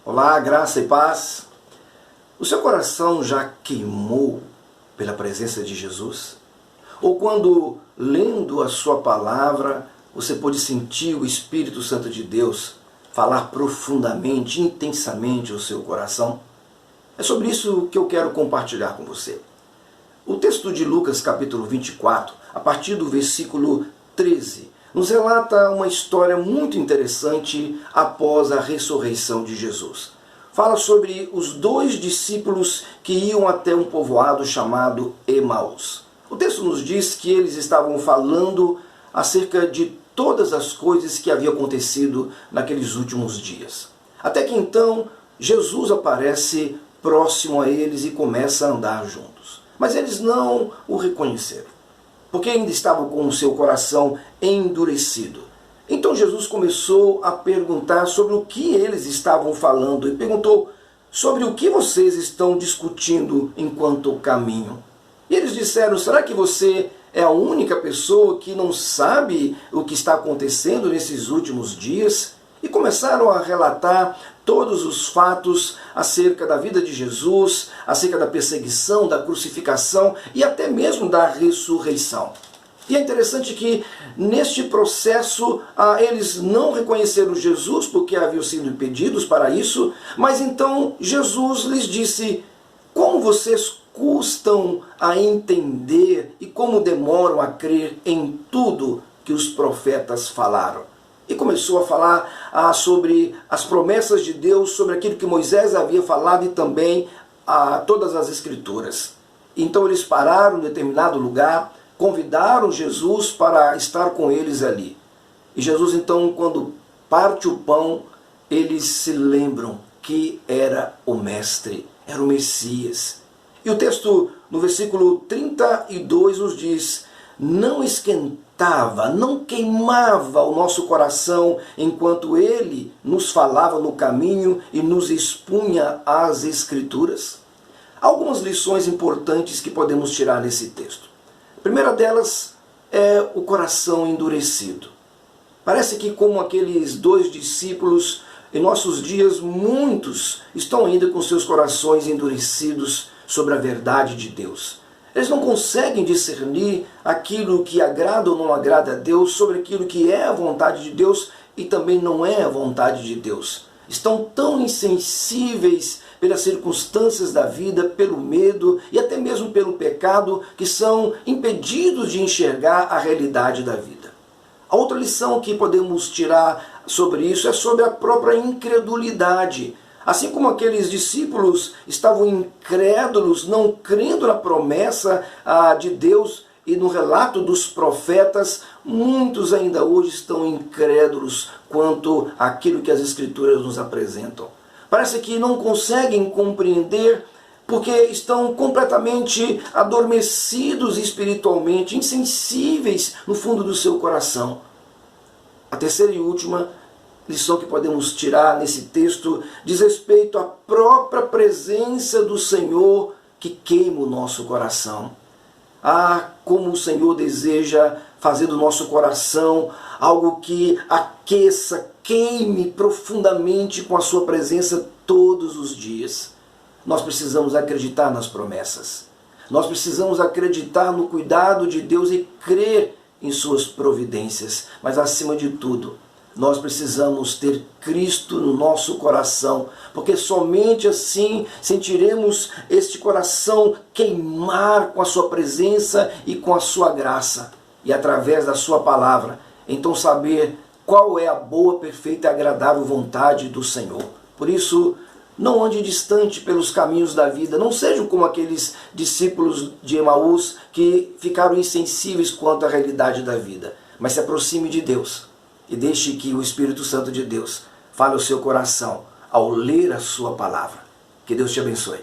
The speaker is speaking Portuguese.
Olá, graça e paz. O seu coração já queimou pela presença de Jesus? Ou quando, lendo a sua palavra, você pôde sentir o Espírito Santo de Deus falar profundamente, intensamente ao seu coração? É sobre isso que eu quero compartilhar com você. O texto de Lucas, capítulo 24, a partir do versículo 13, nos relata uma história muito interessante após a ressurreição de Jesus. Fala sobre os dois discípulos que iam até um povoado chamado Emaús. O texto nos diz que eles estavam falando acerca de todas as coisas que haviam acontecido naqueles últimos dias. Até que então Jesus aparece próximo a eles e começa a andar juntos. Mas eles não o reconheceram, porque ainda estavam com o seu coração endurecido. Então Jesus começou a perguntar sobre o que eles estavam falando e perguntou: sobre o que vocês estão discutindo enquanto caminham? E eles disseram: será que você é a única pessoa que não sabe o que está acontecendo nesses últimos dias? E começaram a relatar todos os fatos acerca da vida de Jesus, acerca da perseguição, da crucificação e até mesmo da ressurreição. E é interessante que neste processo eles não reconheceram Jesus porque haviam sido impedidos para isso, mas então Jesus lhes disse: como vocês custam a entender e como demoram a crer em tudo que os profetas falaram. E começou a falar sobre as promessas de Deus, sobre aquilo que Moisés havia falado e também todas as Escrituras. Então eles pararam em determinado lugar, convidaram Jesus para estar com eles ali. E Jesus então, quando parte o pão, eles se lembram que era o Mestre, era o Messias. E o texto, no versículo 32, nos diz: não esquentava, não queimava o nosso coração enquanto ele nos falava no caminho e nos expunha as Escrituras? Há algumas lições importantes que podemos tirar nesse texto. A primeira delas é o coração endurecido. Parece que, como aqueles dois discípulos, em nossos dias muitos estão ainda com seus corações endurecidos sobre a verdade de Deus. Eles não conseguem discernir aquilo que agrada ou não agrada a Deus, sobre aquilo que é a vontade de Deus e também não é a vontade de Deus. Estão tão insensíveis pelas circunstâncias da vida, pelo medo e até mesmo pelo pecado, que são impedidos de enxergar a realidade da vida. A outra lição que podemos tirar sobre isso é sobre a própria incredulidade. Assim como aqueles discípulos estavam incrédulos, não crendo na promessa de Deus e no relato dos profetas, muitos ainda hoje estão incrédulos quanto àquilo que as Escrituras nos apresentam. Parece que não conseguem compreender porque estão completamente adormecidos espiritualmente, insensíveis no fundo do seu coração. A terceira e última lição que podemos tirar nesse texto diz respeito à própria presença do Senhor que queima o nosso coração. Como o Senhor deseja fazer do nosso coração algo que aqueça, queime profundamente com a sua presença todos os dias. Nós precisamos acreditar nas promessas. Nós precisamos acreditar no cuidado de Deus e crer em suas providências. Mas acima de tudo, nós precisamos ter Cristo no nosso coração, porque somente assim sentiremos este coração queimar com a sua presença e com a sua graça. E através da sua palavra, então saber qual é a boa, perfeita e agradável vontade do Senhor. Por isso, não ande distante pelos caminhos da vida, não sejam como aqueles discípulos de Emaús que ficaram insensíveis quanto à realidade da vida, mas se aproxime de Deus. E deixe que o Espírito Santo de Deus fale ao seu coração ao ler a sua palavra. Que Deus te abençoe.